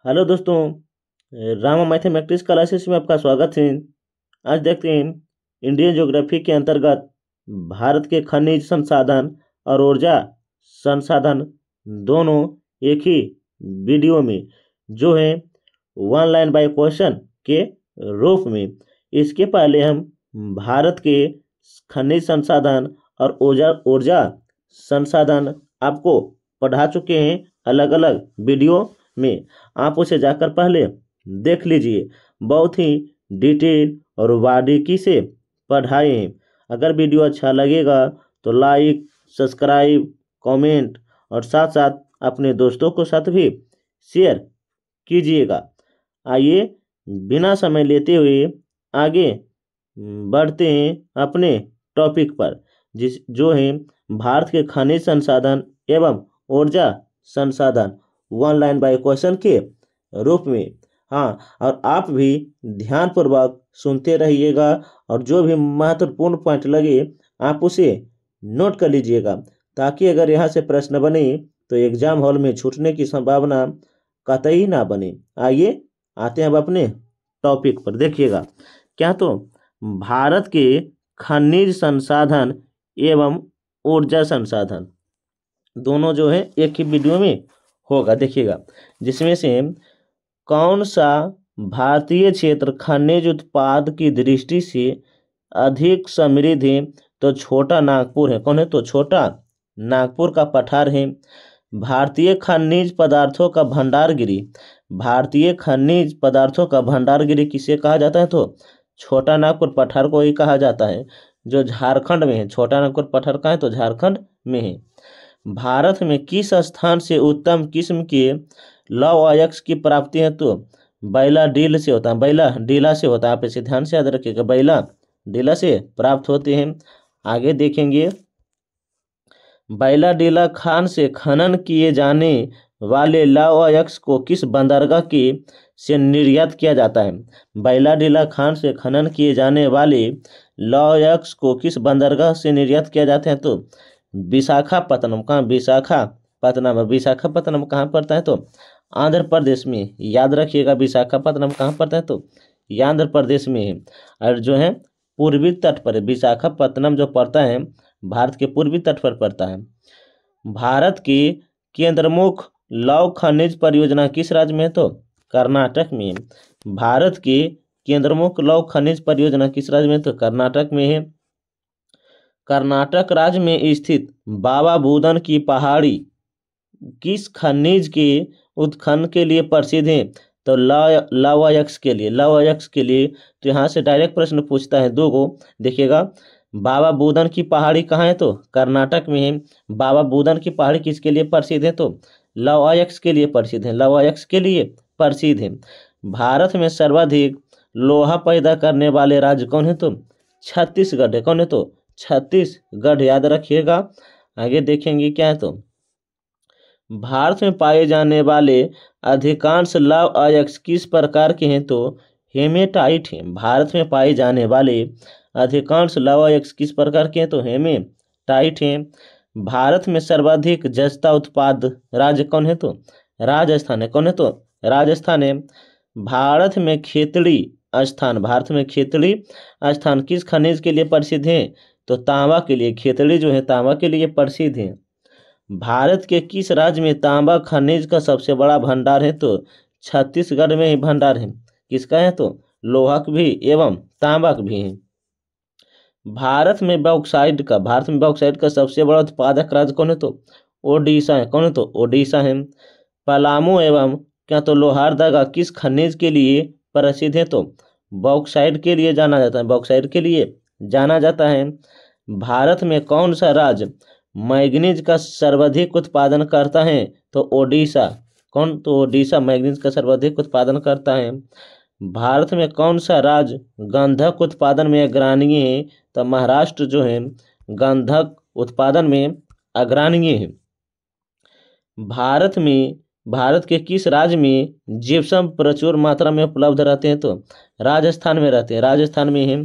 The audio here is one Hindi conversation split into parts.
हेलो दोस्तों। रामा मैथमेटिक्स क्लासेस में आपका स्वागत है। आज देखते हैं इंडियन ज्योग्राफी के अंतर्गत भारत के खनिज संसाधन और ऊर्जा संसाधन दोनों एक ही वीडियो में जो है वन लाइन बाय क्वेश्चन के रूप में। इसके पहले हम भारत के खनिज संसाधन और ऊर्जा ऊर्जा संसाधन आपको पढ़ा चुके हैं अलग अलग वीडियो में। आप उसे जाकर पहले देख लीजिए, बहुत ही डिटेल और बारीकी से पढ़ाए हैं। अगर वीडियो अच्छा लगेगा तो लाइक, सब्सक्राइब, कमेंट और साथ साथ अपने दोस्तों के साथ भी शेयर कीजिएगा। आइए बिना समय लेते हुए आगे बढ़ते हैं अपने टॉपिक पर, जो है भारत के खनिज संसाधन एवं ऊर्जा संसाधन वन लाइन बाय क्वेश्चन के रूप में। हाँ, और आप भी ध्यानपूर्वक सुनते रहिएगा और जो भी महत्वपूर्ण पॉइंट लगे आप उसे नोट कर लीजिएगा, ताकि अगर यहाँ से प्रश्न बने तो एग्जाम हॉल में छूटने की संभावना कतई ना बने। आइए आते हैं अब अपने टॉपिक पर। देखिएगा क्या, तो भारत के खनिज संसाधन एवं ऊर्जा संसाधन दोनों जो है एक ही वीडियो में होगा। देखिएगा जिसमें से कौन सा भारतीय क्षेत्र खनिज उत्पाद की दृष्टि से अधिक समृद्ध है, तो छोटा नागपुर है। कौन है? तो छोटा नागपुर का पठार है। भारतीय खनिज पदार्थों का भंडारगिरी, भारतीय खनिज पदार्थों का भंडारगिरी किसे कहा जाता है? तो छोटा नागपुर पठार को ही कहा जाता है, जो झारखंड में है। छोटा नागपुर पठार कहाँ है? तो झारखंड में है। भारत में किस स्थान से उत्तम किस्म के लौह अयस्क की प्राप्ति है? तो बैला डील से होता है, बैला डीला से होता है। आप इसे ध्यान से याद रखिएगा, बैला डीला से प्राप्त होते हैं। आगे देखेंगे, बैला डीला खान से खनन किए जाने वाले लौह अयस्क को किस बंदरगाह के से निर्यात किया जाता है? बैला डीला खान से खनन किए जाने वाले लौह अयस्क को किस बंदरगाह से निर्यात किया जाता है? तो विशाखापत्तनम। कहाँ? विशाखापत्तनम। विशाखापत्तनम कहाँ पड़ता है? तो आंध्र प्रदेश में। याद रखिएगा विशाखापत्तनम कहाँ पड़ता है? तो ये आंध्र प्रदेश में है, और जो है पूर्वी तट पर है। विशाखापत्तनम जो पड़ता है भारत के पूर्वी तट पर पड़ता है। भारत की केंद्रमुख लौह खनिज परियोजना किस राज्य में है? तो कर्नाटक में। भारत की केंद्रमुख लौह खनिज परियोजना किस राज्य में? तो कर्नाटक में है। कर्नाटक राज्य में स्थित बाबा बूदन की पहाड़ी किस खनिज के उत्खनन के लिए प्रसिद्ध है? तो लौह अयस्क के लिए। लौह अयस्क के लिए तो यहाँ से डायरेक्ट प्रश्न पूछता है दो गो। देखिएगा, बाबा बूदन की पहाड़ी कहाँ है? तो कर्नाटक में है। बाबा बूदन की पहाड़ी किसके लिए प्रसिद्ध है? तो लौह अयस्क के लिए प्रसिद्ध है। लौह अयस्क के लिए प्रसिद्ध है। भारत में सर्वाधिक लोहा पैदा करने वाले राज्य कौन है? तो छत्तीसगढ़ है। कौन है? तो छत्तीसगढ़। याद रखिएगा। आगे देखेंगे क्या है, तो भारत में पाए जाने वाले अधिकांश लौह अयस्क किस प्रकार के हैं? तो हेमेटाइट हैं। भारत में पाए जाने वाले अधिकांश लौह अयस्क किस प्रकार के हैं? तो हेमेटाइट हैं। भारत में सर्वाधिक जस्ता उत्पाद राज्य कौन है? तो राजस्थान है। कौन है? तो राजस्थान है। भारत में खेतड़ी स्थान, भारत में खेतड़ी स्थान किस खनिज के लिए प्रसिद्ध है? तो तांबा के लिए। खेतड़ी जो है तांबा के लिए प्रसिद्ध है। भारत के किस राज्य में तांबा खनिज का सबसे बड़ा भंडार है? तो छत्तीसगढ़ में ही भंडार है। किसका है? तो लोहक भी एवं तांबक भी है। भारत में बॉक्साइट का सबसे बड़ा उत्पादक राज्य कौन है? तो ओडिशा है। कौन है? तो ओडिशा है। पलामू एवं क्या तो लोहारदगा किस खनिज के लिए प्रसिद्ध है? तो बॉक्साइट के लिए जाना जाता है। बॉक्साइट के लिए जाना जाता है। भारत में कौन सा राज्य मैग्नीज का सर्वाधिक उत्पादन करता है? तो ओडिशा। कौन? तो ओडिशा मैग्नीज का सर्वाधिक उत्पादन करता है। भारत में कौन सा राज्य गंधक उत्पादन में अग्रणी है? तो महाराष्ट्र जो है गंधक उत्पादन में अग्रणी है। भारत के किस राज्य में जिप्सम प्रचुर मात्रा में उपलब्ध रहते हैं? तो राजस्थान में रहते हैं। राजस्थान में है।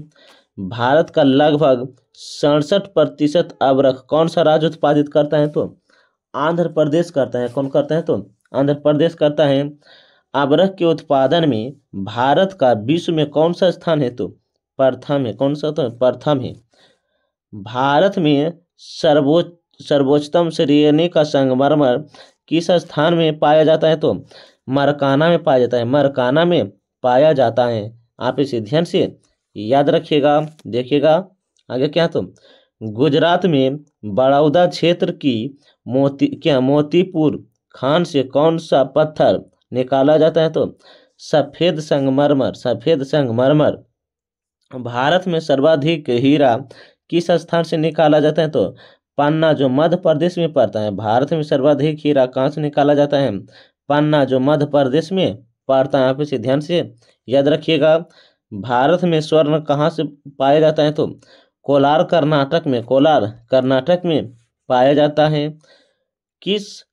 भारत का लगभग 67% अवरक कौन सा राज्य उत्पादित करता है? तो आंध्र प्रदेश करता है। कौन करता है? तो आंध्र प्रदेश करता है। अबरख के उत्पादन में भारत का विश्व में कौन सा स्थान है? तो प्रथम है। कौन सा? तो प्रथम है। भारत में सर्वोच्चतम श्रेणी का संगमरमर किस स्थान में पाया जाता है? तो मरकाना में पाया जाता है। मरकाना में पाया जाता है। आप इसे ध्यान से याद रखिएगा। देखिएगा आगे क्या, तो गुजरात में बड़ौदा क्षेत्र की मोतीपुर खान से कौन सा पत्थर निकाला जाता है? तो सफेद संगमरमर। सफेद संगमरमर। भारत में सर्वाधिक हीरा किस स्थान से निकाला जाता है? तो पन्ना, जो मध्य प्रदेश में पड़ता है। भारत में सर्वाधिक हीरा कहाँ से निकाला जाता है? पन्ना, जो मध्य प्रदेश में पड़ता है। आप इसे ध्यान से याद रखिएगा। भारत में स्वर्ण कहाँ से पाया जाता है? तो कोलार, कर्नाटक में। कोलार, कर्नाटक में पाया जाता है। किस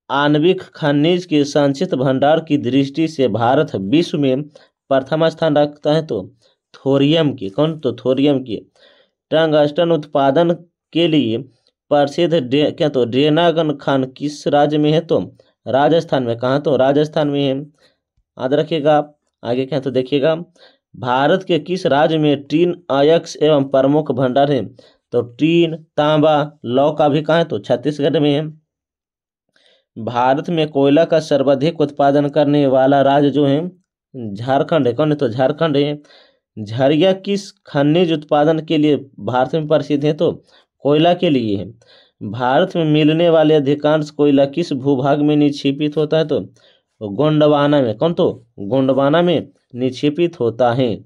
आणविक खनिज के संचित भंडार की दृष्टि से भारत विश्व में प्रथम स्थान रखता है? तो थोरियम की। कौन? तो थोरियम की। टंगस्टन उत्पादन के लिए प्रसिद्ध क्या, तो ड्रेनागन खान किस राज्य में है? तो राजस्थान में। कहाँ? तो राजस्थान में है। याद रखिएगा। आगे क्या, तो देखिएगा भारत के किस राज्य में टीन अयस्क एवं प्रमुख भंडार है? तो टीन, तांबा, लौ का भी कहाँ है? तो छत्तीसगढ़ में है। भारत में कोयला का सर्वाधिक उत्पादन करने वाला राज्य जो है झारखंड है। कौन है? तो झारखंड है। झरिया किस खनिज उत्पादन के लिए भारत में प्रसिद्ध है? तो कोयला के लिए है। भारत में मिलने वाले अधिकांश कोयला किस भूभाग में निक्षेपित होता है? तो गोंडवाना में। कौन? तो गोंडवाना में निक्षेपित होता है।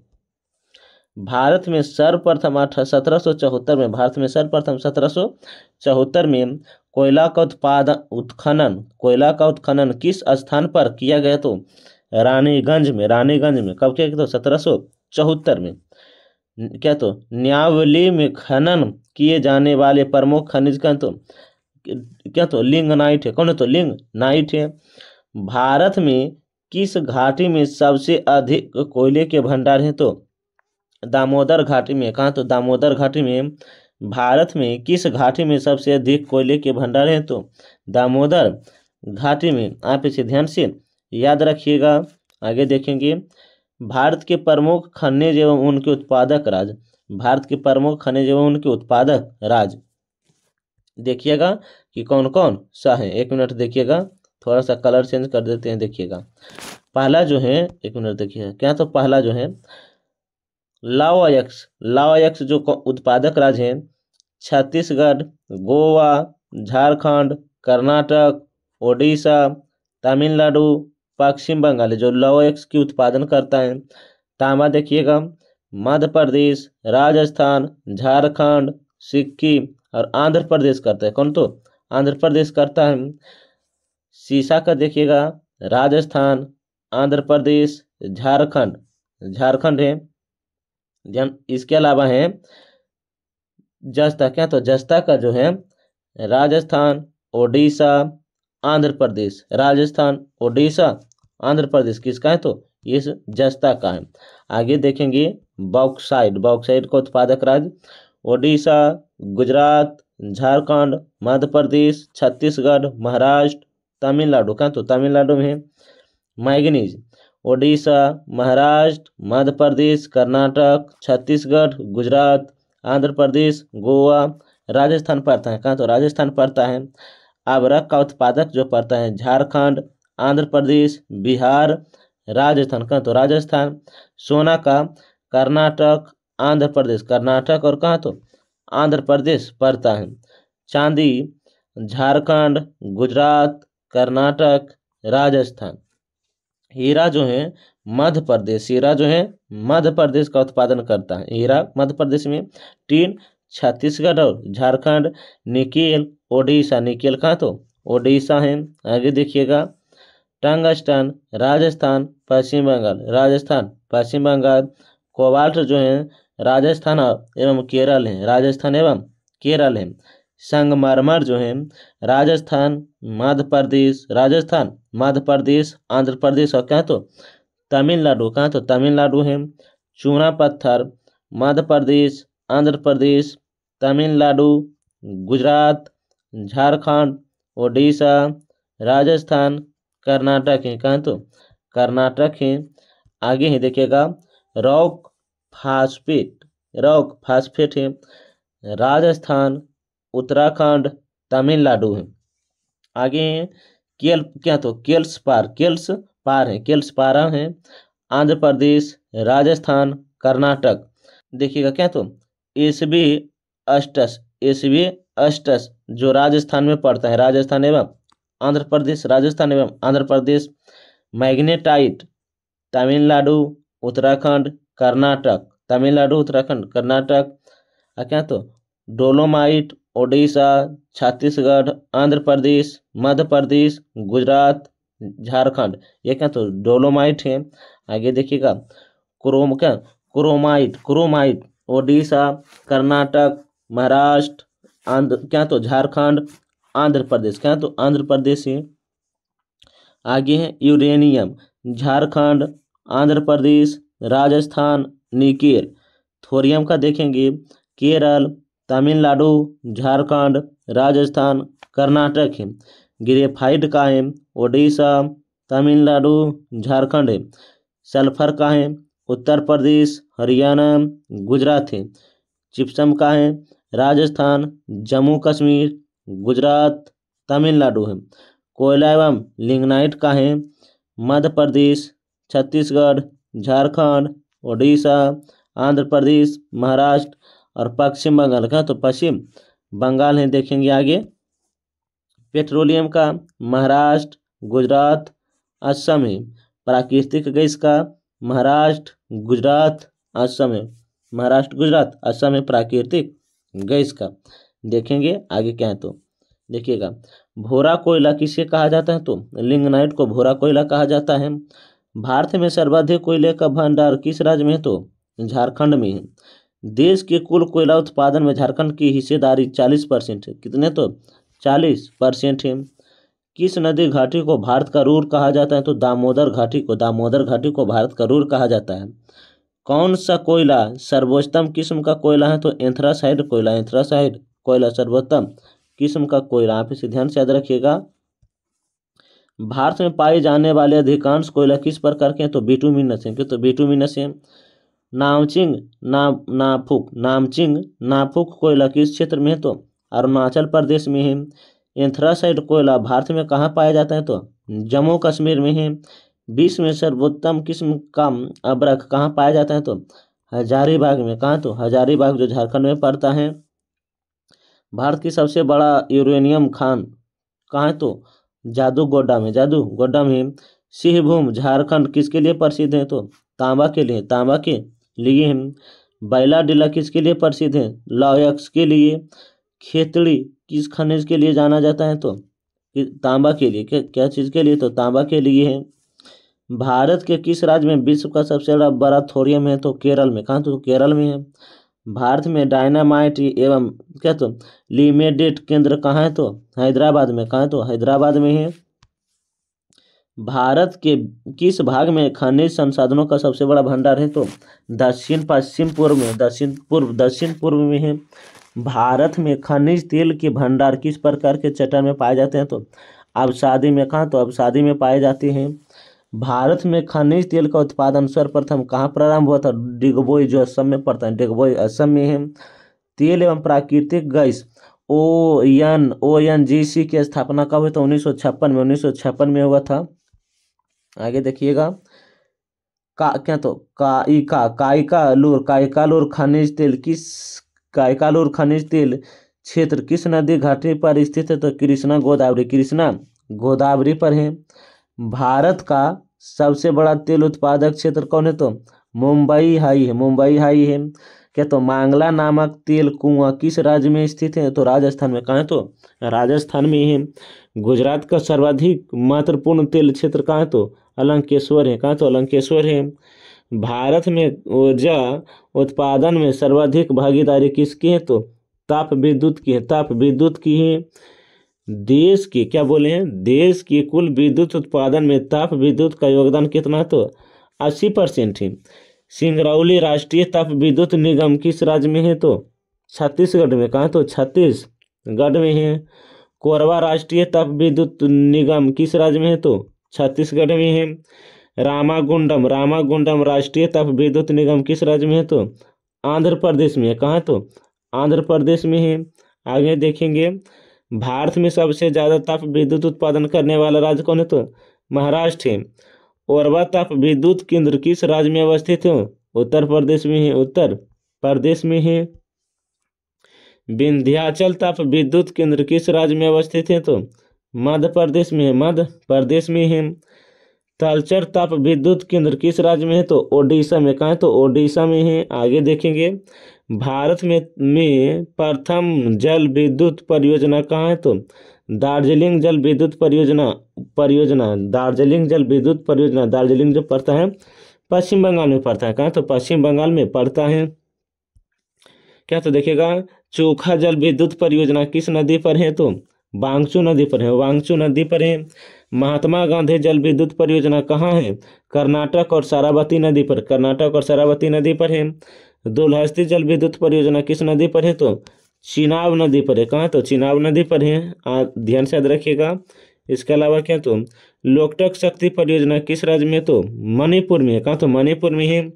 भारत में सर्वप्रथम 1774 में, भारत में सर्वप्रथम 1774 में कोयला का कोयला का उत्खनन किस स्थान पर किया गया? तो रानीगंज में। रानीगंज में। कब किया गया? तो 1774 में। क्या, तो न्यावली में खनन किए जाने वाले प्रमुख खनिज का, तो क्या, तो लिंगनाइट है। कौन है? तो लिंगनाइट है। भारत में किस घाटी में सबसे अधिक कोयले के भंडार हैं? तो दामोदर घाटी में। कहाँ? तो दामोदर घाटी में। भारत में किस घाटी में सबसे अधिक कोयले के भंडार हैं? तो दामोदर घाटी में। आप इसे ध्यान से याद रखिएगा। आगे देखेंगे भारत के प्रमुख खनिज एवं उनके उत्पादक राज्य। भारत के प्रमुख खनिज एवं उनके उत्पादक राज्य देखिएगा कि कौन कौन सा है। एक मिनट देखिएगा, थोड़ा सा कलर चेंज कर देते हैं। देखिएगा पहला जो है, एक मिनट देखिएगा क्या, तो पहला जो है लाओयक्स जो उत्पादक राज्य हैं छत्तीसगढ़, गोवा, झारखंड, कर्नाटक, ओडिशा, तमिलनाडु, पश्चिम बंगाल जो लाओयक्स की उत्पादन करता है। तांबा देखिएगा मध्य प्रदेश, राजस्थान, झारखंड, सिक्किम और आंध्र प्रदेश करता है। कौन? तो आंध्र प्रदेश करता है। सीसा का देखिएगा राजस्थान, आंध्र प्रदेश, झारखंड है। ध्यान, इसके अलावा है जस्ता। क्या? तो जस्ता का जो है राजस्थान, ओडिशा, आंध्र प्रदेश। राजस्थान, ओडिशा, आंध्र प्रदेश किसका है? तो ये जस्ता का है। आगे देखेंगे बॉक्साइट का उत्पादक राज्य ओडिशा, गुजरात, झारखंड, मध्य प्रदेश, छत्तीसगढ़, महाराष्ट्र, तमिलनाडु। का? तो तमिलनाडु में है। मैग्नीज ओडिशा, महाराष्ट्र, मध्य प्रदेश, कर्नाटक, छत्तीसगढ़, गुजरात, आंध्र प्रदेश, गोवा, राजस्थान पड़ता है। कहाँ? तो राजस्थान पड़ता है। अबरख का उत्पादक जो पड़ता है झारखंड, आंध्र प्रदेश, बिहार, राजस्थान। कहाँ? तो राजस्थान। सोना का कर्नाटक, आंध्र प्रदेश, कर्नाटक और कहाँ? तो आंध्र प्रदेश पड़ता है। चांदी झारखंड, गुजरात, कर्नाटक, राजस्थान। हीरा जो है मध्य प्रदेश का उत्पादन करता है। हीरा मध्य प्रदेश में। टीन छत्तीसगढ़ और झारखंड। निकेल ओडिशा। निकेल कहाँ? तो ओडिशा है। आगे देखिएगा टंगस्टन राजस्थान, पश्चिम बंगाल। राजस्थान, पश्चिम बंगाल। कोबाल्ट जो है राजस्थान एवं केरल है। राजस्थान एवं केरल है। संगमरमर जो है राजस्थान, मध्य प्रदेश, आंध्र प्रदेश और क्या? तो तमिलनाडु। कहाँ? तो तमिलनाडु है। चूना पत्थर मध्य प्रदेश, आंध्र प्रदेश, तमिलनाडु, गुजरात, झारखंड, ओडिशा, राजस्थान, कर्नाटक है। कहाँ? तो कर्नाटक है। आगे है देखिएगा रॉक फास्फेट है राजस्थान, उत्तराखंड, तमिलनाडु है। आगे है केल्स पारा है आंध्र प्रदेश, राजस्थान, कर्नाटक। देखिएगा एसबी अस्टस जो राजस्थान में पड़ता है, राजस्थान एवं आंध्र प्रदेश। Magnetite Tamil Nadu, Uttarakhand, Karnataka, dolomite Odisha, Chhattisgarh, Andhra Pradesh, Madhya Pradesh, Gujarat, Jharkhand. ये डोलोमाइट है। आगे देखिएगा क्रोमाइट ओडिशा, कर्नाटक, महाराष्ट्र, झारखंड, आंध्र प्रदेश। आंध्र प्रदेश है। आगे है uranium, Jharkhand, Andhra Pradesh, Rajasthan, nickel. Thorium का देखेंगे केरल, तमिलनाडु, झारखंड, राजस्थान, कर्नाटक है। ग्रेफाइट का है ओडिशा, तमिलनाडु, झारखंड है। सल्फर का है उत्तर प्रदेश, हरियाणा, गुजरात है। जिप्सम का है राजस्थान, जम्मू कश्मीर, गुजरात, तमिलनाडु है। कोयला एवं लिग्नाइट का है मध्य प्रदेश, छत्तीसगढ़, झारखंड, ओडिशा, आंध्र प्रदेश, महाराष्ट्र और पश्चिम बंगाल का। पश्चिम बंगाल है। देखेंगे आगे पेट्रोलियम का महाराष्ट्र, गुजरात, असम है। प्राकृतिक गैस का महाराष्ट्र, गुजरात, असम है। असम है प्राकृतिक गैस का। देखेंगे आगे क्या है देखिएगा भोरा कोयला किसे कहा जाता है लिग्नाइट को भोरा कोयला कहा जाता है। भारत में सर्वाधिक कोयले का भंडार किस राज्य में है झारखंड में है। देश के कुल कोयला उत्पादन में झारखंड की हिस्सेदारी 40% है। कितने 40% है। किस नदी घाटी को भारत का रूर कहा जाता है दामोदर घाटी को भारत का रूर कहा जाता है। कौन सा कोयला सर्वोत्तम किस्म का कोयला है एंथ्रासाइड कोयला सर्वोत्तम किस्म का कोयला। आप इसे ध्यान से याद रखिएगा। भारत में पाए जाने वाले अधिकांश कोयला किस प्रकार के हैं बिटुमिनस है। बिटुमिनस है। नामचिंग नाफुक कोयला किस क्षेत्र में है अरुणाचल प्रदेश में है। एंथ्रासाइड कोयला भारत में कहाँ पाया जाता है जम्मू कश्मीर में है। विश्व में सर्वोत्तम किस्म का अब्रक कहाँ पाया जाता है हजारीबाग में। हजारीबाग जो झारखंड में पड़ता है। भारत की सबसे बड़ा यूरेनियम खान कहाँ है जादूगोड्डा में। सिंहभूम झारखंड किसके लिए प्रसिद्ध है तांबा के लिए है। बैलाडीला किसके लिए प्रसिद्ध है लौयक्स के लिए। खेतड़ी किस खनिज के लिए जाना जाता है तांबा के लिए। क्या चीज के लिए तांबा के लिए है। भारत के किस राज्य में विश्व का सबसे बड़ा थोरियम है केरल में। कहाँ केरल में है। भारत में डायनामाइट एवं लिमेडेट केंद्र कहाँ है हैदराबाद में। हैदराबाद में है। भारत के किस भाग में खनिज संसाधनों का सबसे बड़ा भंडार है दक्षिण पूर्व में है। भारत में खनिज तेल के भंडार किस प्रकार के चट्टान में पाए जाते हैं अवसादी में। अवसादी में पाए जाते हैं। भारत में खनिज तेल का उत्पादन सर्वप्रथम कहाँ प्रारंभ हुआ था डिगबोई जो असम में पड़ता है। डिगबोई असम में है। तेल एवं प्राकृतिक गैस ONGC की स्थापना कब हुई 1956 में हुआ था। आगे देखिएगा काइकालूर खनिज तेल क्षेत्र किस नदी घाटी पर स्थित है कृष्णा गोदावरी पर है। भारत का सबसे बड़ा तेल उत्पादक क्षेत्र कौन है मुंबई हाई है। मांगला नामक तेल कुआं किस राज्य में स्थित है राजस्थान में। कहाँ है राजस्थान में है। गुजरात का सर्वाधिक महत्वपूर्ण तेल क्षेत्र कहाँ है अलंकेश्वर है। कहाँ अलंकेश्वर है। भारत में ऊर्जा उत्पादन में सर्वाधिक भागीदारी किसकी है ताप विद्युत की है। देश के कुल विद्युत उत्पादन में ताप विद्युत का योगदान कितना 80% है। सिंगरौली राष्ट्रीय ताप विद्युत निगम किस राज्य में है छत्तीसगढ़ में। कहाँ छत्तीसगढ़ में है। कोरबा राष्ट्रीय ताप विद्युत निगम किस राज्य में है छत्तीसगढ़ में है। रामागुंडम राष्ट्रीय ताप विद्युत निगम किस राज्य में है? तो आंध्र प्रदेश में है। कहाँ है? तो आंध्र प्रदेश में है। आगे देखेंगे, भारत में सबसे ज्यादा ताप विद्युत उत्पादन करने वाला राज्य कौन है? तो महाराष्ट्र है। ओरवा ताप विद्युत केंद्र किस राज्य में अवस्थित है? उत्तर प्रदेश में है। उत्तर प्रदेश में है। विंध्याचल ताप विद्युत केंद्र किस राज्य में अवस्थित है? तो मध्य प्रदेश में है। मध्य प्रदेश में है। तलचर ताप विद्युत केंद्र किस राज्य में है? तो ओडिशा में। कहाँ है? तो ओडिशा में है। आगे देखेंगे, भारत में प्रथम जल विद्युत परियोजना कहाँ है? तो दार्जिलिंग जल विद्युत परियोजना दार्जिलिंग जल विद्युत परियोजना। दार्जिलिंग जो पड़ता है पश्चिम बंगाल में पड़ता है। कहाँ? तो पश्चिम बंगाल में पड़ता है। क्या? तो देखिएगा, चोखा जल विद्युत परियोजना किस नदी पर है? तो वांगचू नदी पर है। वांगचू नदी पर है। महात्मा गांधी जल विद्युत परियोजना कहाँ है? कर्नाटक और शरावती नदी पर। कर्नाटक और शरावती नदी पर है। दुलहस्ती जल विद्युत परियोजना किस नदी पर है? तो चिनाब नदी पर है। कहाँ? तो चिनाब नदी पर है। ध्यान से याद रखिएगा। इसके अलावा क्या? तो लोकटक शक्ति परियोजना किस राज्य में? तो मणिपुर में है। कहाँ? तो मणिपुर में है।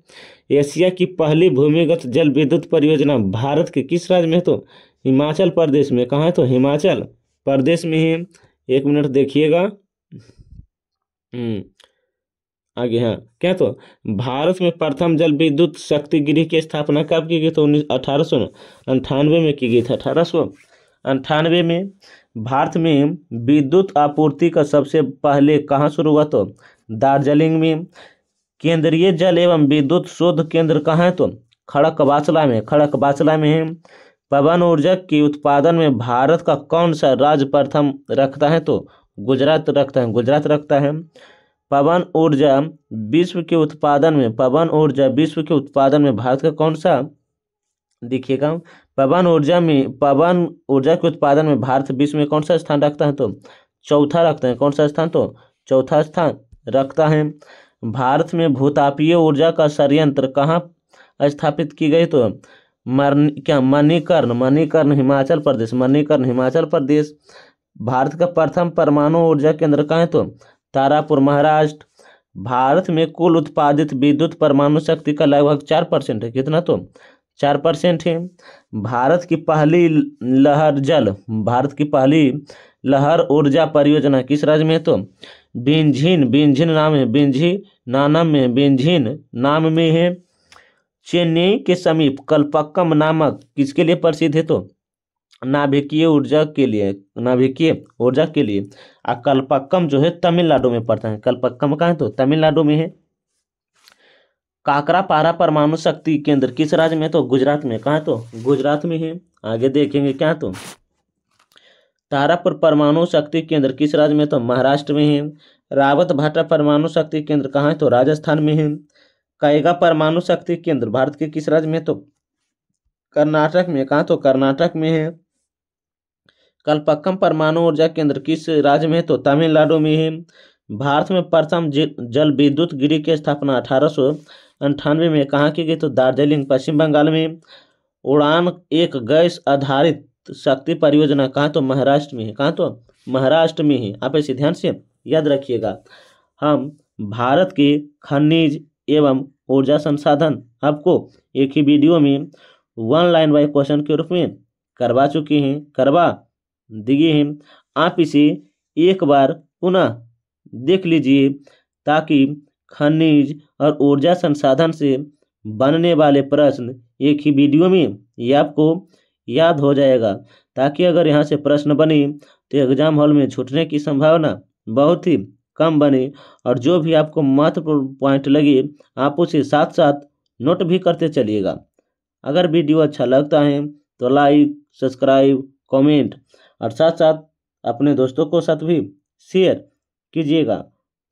एशिया की पहली भूमिगत जल विद्युत परियोजना भारत के किस राज्य में है? तो हिमाचल प्रदेश में। कहाँ है? तो हिमाचल प्रदेश में है। एक मिनट देखिएगा। आगे, हाँ, क्या? तो भारत में प्रथम जल विद्युत शक्ति गृह की स्थापना कब की गई? तो 1898 में की गई थी। 1898 में भारत में विद्युत आपूर्ति का सबसे पहले कहाँ शुरू हुआ? तो दार्जिलिंग में। केंद्रीय जल एवं विद्युत शोध केंद्र कहाँ है? तो खड़कवासला में। खड़कवासला में है। पवन ऊर्जा के उत्पादन में भारत का कौन सा राज्य प्रथम रखता है? तो गुजरात रखता है। गुजरात रखता है। पवन ऊर्जा विश्व के उत्पादन में भारत का कौन सा, देखिएगा, पवन ऊर्जा के उत्पादन में भारत विश्व में कौन सा स्थान रखता है? तो चौथा रखता है। कौन सा स्थान? तो चौथा स्थान रखता है। भारत में भूतापीय ऊर्जा का संयंत्र कहाँ स्थापित की गई? तो मणिकर्ण हिमाचल प्रदेश। मणिकर्ण हिमाचल प्रदेश। भारत का प्रथम परमाणु ऊर्जा केंद्र कहाँ है? तो तारापुर महाराष्ट्र। भारत में कुल उत्पादित विद्युत परमाणु शक्ति का लगभग 4% है। कितना? तो 4% है। भारत की पहली लहर ऊर्जा परियोजना किस राज्य में है? तो बिंझीन नाम में है। चेन्नई के समीप कल्पक्कम नामक किसके लिए प्रसिद्ध है? तो नाभिकीय ऊर्जा के लिए। कल्पक्कम जो है तमिलनाडु में पड़ता है। कल्पक्कम कहाँ है? तो तमिलनाडु में है। काकरापारा परमाणु शक्ति केंद्र किस राज्य में? तो गुजरात में। कहाँ है? तो गुजरात में है। आगे देखेंगे, क्या? तो तारापुर परमाणु शक्ति केंद्र किस राज्य में? तो महाराष्ट्र में है। रावत भाटा परमाणु शक्ति केंद्र कहाँ है? तो राजस्थान में है। कैगा परमाणु शक्ति केंद्र भारत के किस राज्य में? तो कर्नाटक में। कहाँ? तो कर्नाटक में है। कल्पक्कम परमाणु ऊर्जा केंद्र किस राज्य में? तो तमिलनाडु में है। भारत में प्रथम जल विद्युत गृह की स्थापना 1898 में कहाँ की गई? तो दार्जिलिंग पश्चिम बंगाल में। उड़ान एक गैस आधारित शक्ति परियोजना कहाँ? तो महाराष्ट्र में है। कहाँ? तो महाराष्ट्र में है। आप इसे ध्यान से याद रखिएगा। हम भारत के खनिज एवं ऊर्जा संसाधन आपको एक ही वीडियो में 1 लाइन बाय क्वेश्चन के रूप में करवा दिए हैं। आप इसे एक बार पुनः देख लीजिए ताकि खनिज और ऊर्जा संसाधन से बनने वाले प्रश्न एक ही वीडियो में ये आपको याद हो जाएगा, ताकि अगर यहाँ से प्रश्न बने तो एग्जाम हॉल में छूटने की संभावना बहुत ही कम बने। और जो भी आपको महत्वपूर्ण पॉइंट लगे आप उसे साथ साथ नोट भी करते चलिएगा। अगर वीडियो अच्छा लगता है तो लाइक, सब्सक्राइब, कमेंट और साथ साथ अपने दोस्तों को साथ भी शेयर कीजिएगा।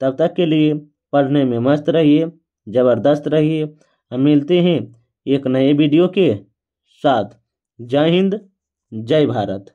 तब तक के लिए पढ़ने में मस्त रहिए, ज़बरदस्त रहिए। हम मिलते हैं एक नए वीडियो के साथ। जय हिंद, जय भारत।